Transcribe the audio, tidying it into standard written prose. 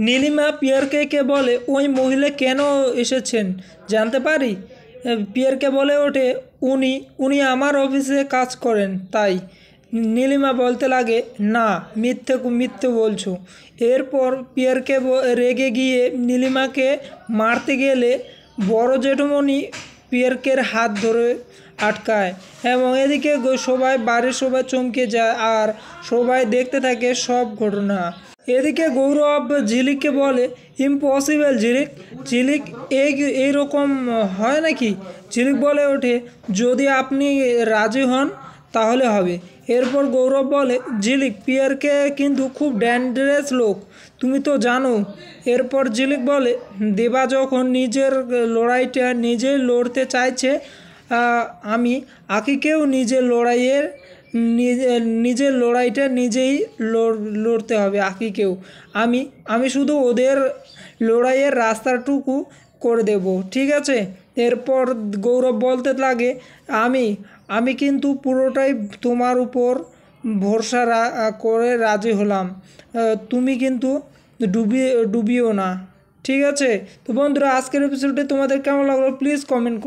নীলিমা পিয়ারকে বলে, ওই মহিলা কেন এসেছেন জানতে পারি? পিয়ারকে বলে ওঠে, উনি উনি আমার অফিসে কাজ করেন তাই। নীলিমা বলতে লাগে, না, মিথ্যে মিথ্যে বলছো। এরপর পিয়ারকে রেগে গিয়ে নীলিমাকে মারতে গেলে বড় জেঠুমনি পিয়ারকের হাত ধরে আটকায় এবং এদিকে বাড়ির সবাই চমকে যায় আর সবাই দেখতে থাকে সব ঘটনা। এদিকে গৌরব ঝিলিককে বলে, ইম্পসিবল ঝিলিক, ঝিলিক এইরকম হয় নাকি? ঝিলিক বলে ওঠে, যদি আপনি রাজি হন তাহলে হবে। এরপর গৌরব বলে, ঝিলিক, পিয়ারকে কিন্তু খুব ডেঞ্জারাস লোক, তুমি তো জানো। এরপর ঝিলিক বলে, দেবা যখন নিজের লড়াইটা নিজেই লড়তে চাইছে, আমি আকিকেও নিজের লড়াইটা নিজেই লড়তে হবে আকিকেও। আমি শুধু ওদের লড়াইয়ের রাস্তাটুকু করে দেব, ঠিক আছে? এরপর গৌরব বলতে লাগে, আমি কিন্তু পুরোটাই তোমার উপর ভরসা করে রাজি হলাম, তুমি কিন্তু ডুবিও না, ঠিক আছে? তো বন্ধুরা, আজকের এপিসোডে তোমাদের কেমন লাগলো প্লিজ কমেন্ট